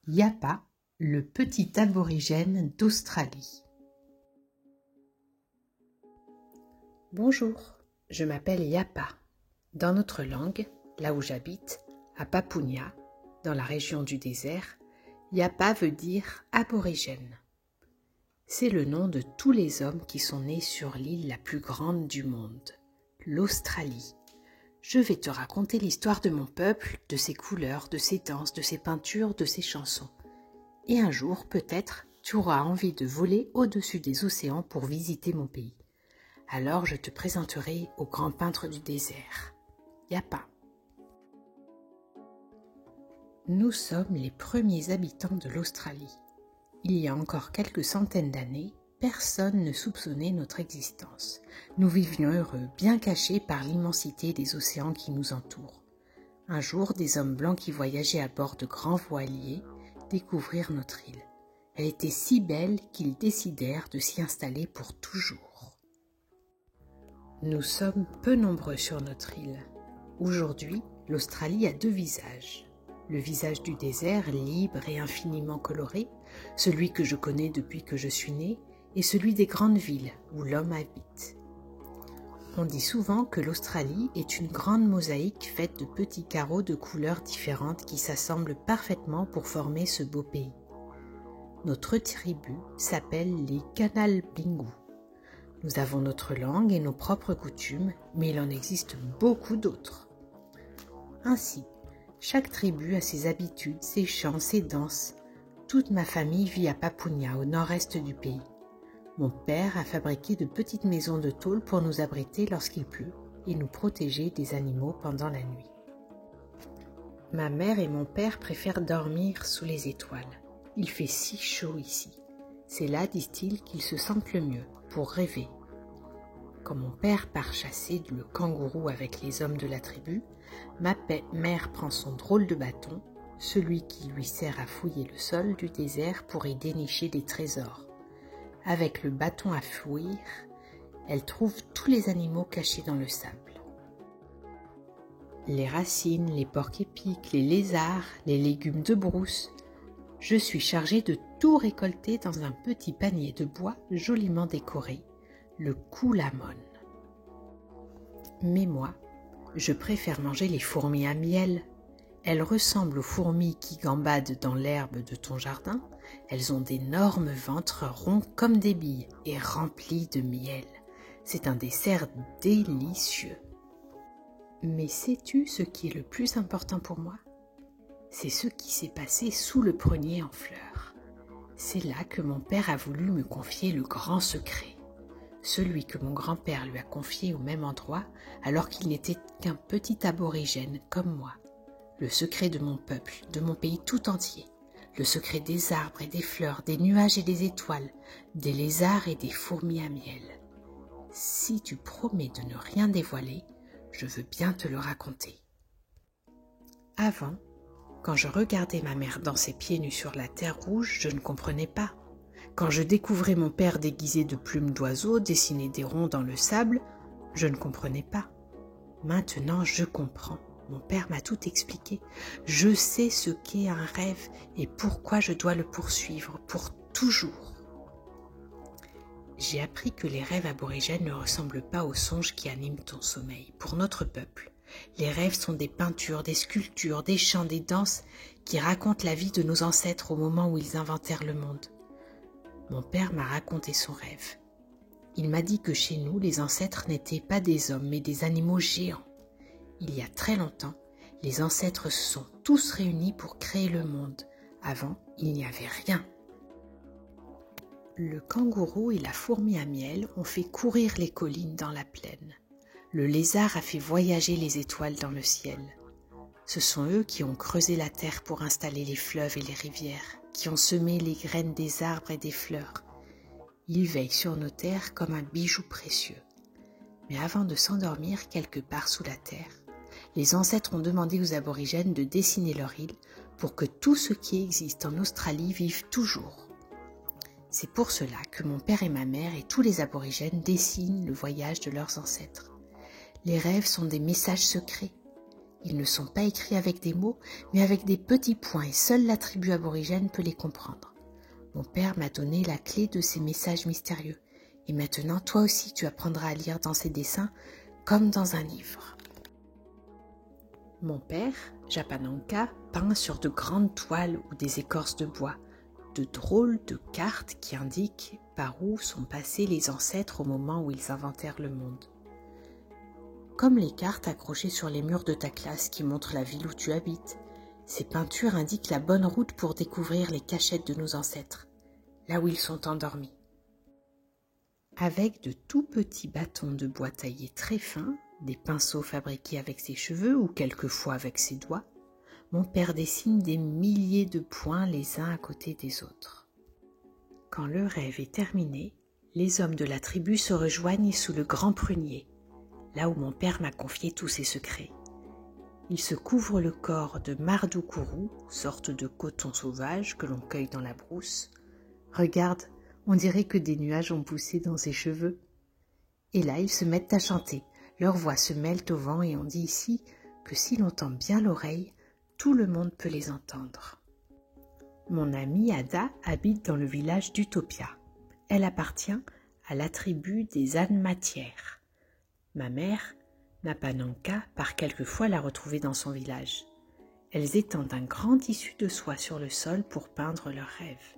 Yapa, le petit aborigène d'Australie. Bonjour, je m'appelle Yapa. Dans notre langue, là où j'habite, à Papunya, dans la région du désert, Yapa veut dire aborigène. C'est le nom de tous les hommes qui sont nés sur l'île la plus grande du monde, l'Australie. Je vais te raconter l'histoire de mon peuple, de ses couleurs, de ses danses, de ses peintures, de ses chansons. Et un jour, peut-être, tu auras envie de voler au-dessus des océans pour visiter mon pays. Alors je te présenterai au grand peintre du désert, Yapa. Nous sommes les premiers habitants de l'Australie. Il y a encore quelques centaines d'années, personne ne soupçonnait notre existence. Nous vivions heureux, bien cachés par l'immensité des océans qui nous entourent. Un jour, des hommes blancs qui voyageaient à bord de grands voiliers découvrirent notre île. Elle était si belle qu'ils décidèrent de s'y installer pour toujours. Nous sommes peu nombreux sur notre île. Aujourd'hui, l'Australie a deux visages. Le visage du désert, libre et infiniment coloré, celui que je connais depuis que je suis née, et celui des grandes villes où l'homme habite. On dit souvent que l'Australie est une grande mosaïque faite de petits carreaux de couleurs différentes qui s'assemblent parfaitement pour former ce beau pays. Notre tribu s'appelle les Kanal-Bingu. Nous avons notre langue et nos propres coutumes, mais il en existe beaucoup d'autres. Ainsi, chaque tribu a ses habitudes, ses chants, ses danses. Toute ma famille vit à Papunya, au nord-est du pays. Mon père a fabriqué de petites maisons de tôle pour nous abriter lorsqu'il pleut et nous protéger des animaux pendant la nuit. Ma mère et mon père préfèrent dormir sous les étoiles. Il fait si chaud ici. C'est là, disent-ils, qu'ils se sentent le mieux, pour rêver. Quand mon père part chasser le kangourou avec les hommes de la tribu, ma mère prend son drôle de bâton, celui qui lui sert à fouiller le sol du désert pour y dénicher des trésors. Avec le bâton à fouir, elle trouve tous les animaux cachés dans le sable. Les racines, les porcs-épics, les lézards, les légumes de brousse. Je suis chargée de tout récolter dans un petit panier de bois joliment décoré, le koulamon. Mais moi, je préfère manger les fourmis à miel. Elles ressemblent aux fourmis qui gambadent dans l'herbe de ton jardin. Elles ont d'énormes ventres ronds comme des billes et remplis de miel. C'est un dessert délicieux. Mais sais-tu ce qui est le plus important pour moi ? C'est ce qui s'est passé sous le prunier en fleurs. C'est là que mon père a voulu me confier le grand secret. Celui que mon grand-père lui a confié au même endroit alors qu'il n'était qu'un petit aborigène comme moi. Le secret de mon peuple, de mon pays tout entier. Le secret des arbres et des fleurs, des nuages et des étoiles, des lézards et des fourmis à miel. Si tu promets de ne rien dévoiler, je veux bien te le raconter. Avant, quand je regardais ma mère danser pieds nus sur la terre rouge, je ne comprenais pas. Quand je découvrais mon père déguisé de plumes d'oiseaux dessiner des ronds dans le sable, je ne comprenais pas. Maintenant, je comprends. Mon père m'a tout expliqué. Je sais ce qu'est un rêve et pourquoi je dois le poursuivre pour toujours. J'ai appris que les rêves aborigènes ne ressemblent pas aux songes qui animent ton sommeil. Pour notre peuple, les rêves sont des peintures, des sculptures, des chants, des danses qui racontent la vie de nos ancêtres au moment où ils inventèrent le monde. Mon père m'a raconté son rêve. Il m'a dit que chez nous, les ancêtres n'étaient pas des hommes, mais des animaux géants. Il y a très longtemps, les ancêtres se sont tous réunis pour créer le monde. Avant, il n'y avait rien. Le kangourou et la fourmi à miel ont fait courir les collines dans la plaine. Le lézard a fait voyager les étoiles dans le ciel. Ce sont eux qui ont creusé la terre pour installer les fleuves et les rivières, qui ont semé les graines des arbres et des fleurs. Ils veillent sur nos terres comme un bijou précieux. Mais avant de s'endormir quelque part sous la terre, les ancêtres ont demandé aux aborigènes de dessiner leur île pour que tout ce qui existe en Australie vive toujours. C'est pour cela que mon père et ma mère et tous les aborigènes dessinent le voyage de leurs ancêtres. Les rêves sont des messages secrets. Ils ne sont pas écrits avec des mots, mais avec des petits points et seule la tribu aborigène peut les comprendre. Mon père m'a donné la clé de ces messages mystérieux. Et maintenant, toi aussi, tu apprendras à lire dans ces dessins comme dans un livre. Mon père, Japananka, peint sur de grandes toiles ou des écorces de bois, de drôles de cartes qui indiquent par où sont passés les ancêtres au moment où ils inventèrent le monde. Comme les cartes accrochées sur les murs de ta classe qui montrent la ville où tu habites, ces peintures indiquent la bonne route pour découvrir les cachettes de nos ancêtres, là où ils sont endormis. Avec de tout petits bâtons de bois taillés très fins, des pinceaux fabriqués avec ses cheveux ou quelquefois avec ses doigts, mon père dessine des milliers de points les uns à côté des autres. Quand le rêve est terminé, les hommes de la tribu se rejoignent sous le grand prunier, là où mon père m'a confié tous ses secrets. Il se couvre le corps de mardoukourou, sorte de coton sauvage que l'on cueille dans la brousse. Regarde, on dirait que des nuages ont poussé dans ses cheveux. Et là, ils se mettent à chanter. Leurs voix se mêlent au vent et on dit ici que si l'on tend bien l'oreille, tout le monde peut les entendre. Mon amie Ada habite dans le village d'Utopia. Elle appartient à la tribu des ânes matières. Ma mère, Napananka, part quelquefois la retrouver dans son village. Elles étendent un grand tissu de soie sur le sol pour peindre leurs rêves.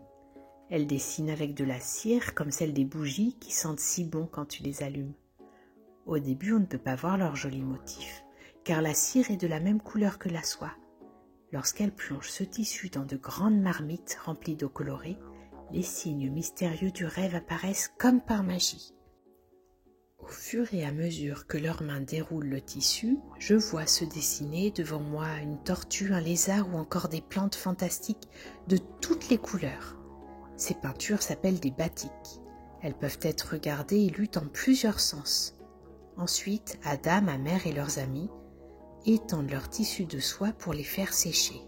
Elles dessinent avec de la cire comme celle des bougies qui sentent si bon quand tu les allumes. Au début, on ne peut pas voir leurs jolis motifs, car la cire est de la même couleur que la soie. Lorsqu'elles plongent ce tissu dans de grandes marmites remplies d'eau colorée, les signes mystérieux du rêve apparaissent comme par magie. Au fur et à mesure que leurs mains déroulent le tissu, je vois se dessiner devant moi une tortue, un lézard ou encore des plantes fantastiques de toutes les couleurs. Ces peintures s'appellent des batiks. Elles peuvent être regardées et lues dans plusieurs sens. Ensuite, Ada, ma mère et leurs amis étendent leurs tissus de soie pour les faire sécher.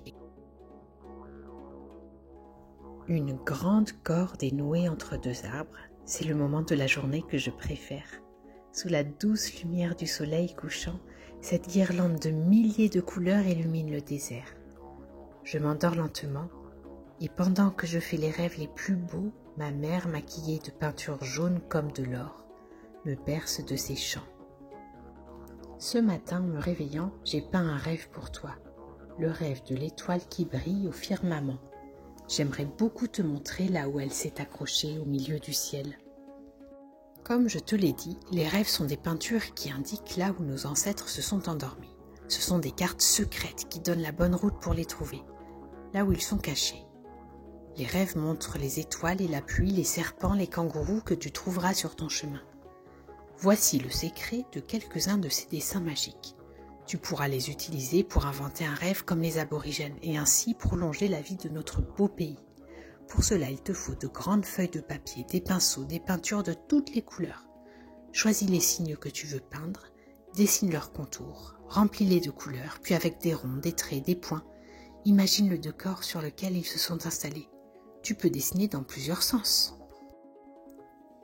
Une grande corde est nouée entre deux arbres. C'est le moment de la journée que je préfère. Sous la douce lumière du soleil couchant, cette guirlande de milliers de couleurs illumine le désert. Je m'endors lentement et pendant que je fais les rêves les plus beaux, ma mère, maquillée de peinture jaune comme de l'or, me berce de ses chants. Ce matin, en me réveillant, j'ai peint un rêve pour toi, le rêve de l'étoile qui brille au firmament. J'aimerais beaucoup te montrer là où elle s'est accrochée au milieu du ciel. Comme je te l'ai dit, les rêves sont des peintures qui indiquent là où nos ancêtres se sont endormis. Ce sont des cartes secrètes qui donnent la bonne route pour les trouver, là où ils sont cachés. Les rêves montrent les étoiles et la pluie, les serpents, les kangourous que tu trouveras sur ton chemin. Voici le secret de quelques-uns de ces dessins magiques. Tu pourras les utiliser pour inventer un rêve comme les aborigènes et ainsi prolonger la vie de notre beau pays. Pour cela, il te faut de grandes feuilles de papier, des pinceaux, des peintures de toutes les couleurs. Choisis les signes que tu veux peindre, dessine leurs contours, remplis-les de couleurs, puis avec des ronds, des traits, des points, imagine le décor sur lequel ils se sont installés. Tu peux dessiner dans plusieurs sens.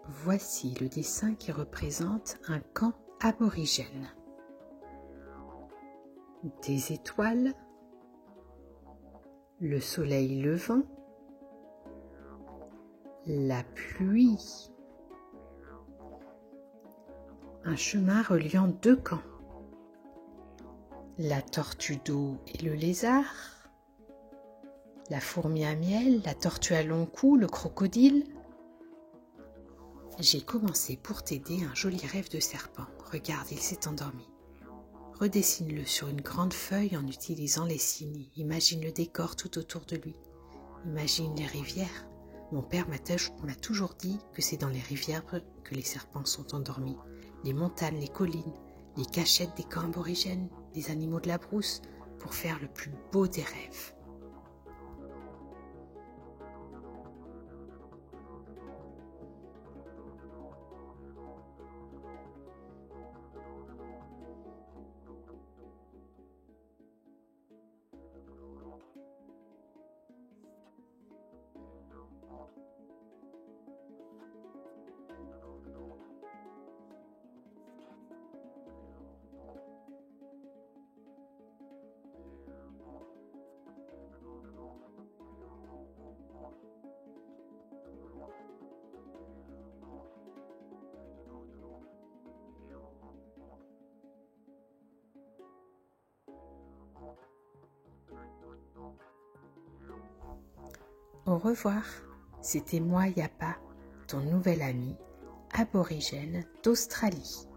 Voici le dessin qui représente un camp aborigène. Des étoiles, le soleil levant, la pluie, un chemin reliant deux camps, la tortue d'eau et le lézard, la fourmi à miel, la tortue à long cou, le crocodile. J'ai commencé pour t'aider un joli rêve de serpent. Regarde, il s'est endormi. Redessine-le sur une grande feuille en utilisant les signes. Imagine le décor tout autour de lui. Imagine les rivières. Mon père m'a toujours dit que c'est dans les rivières que les serpents sont endormis. Les montagnes, les collines, les cachettes des camps aborigènes, des animaux de la brousse, pour faire le plus beau des rêves. Au revoir, c'était moi Yapa, ton nouvel ami aborigène d'Australie.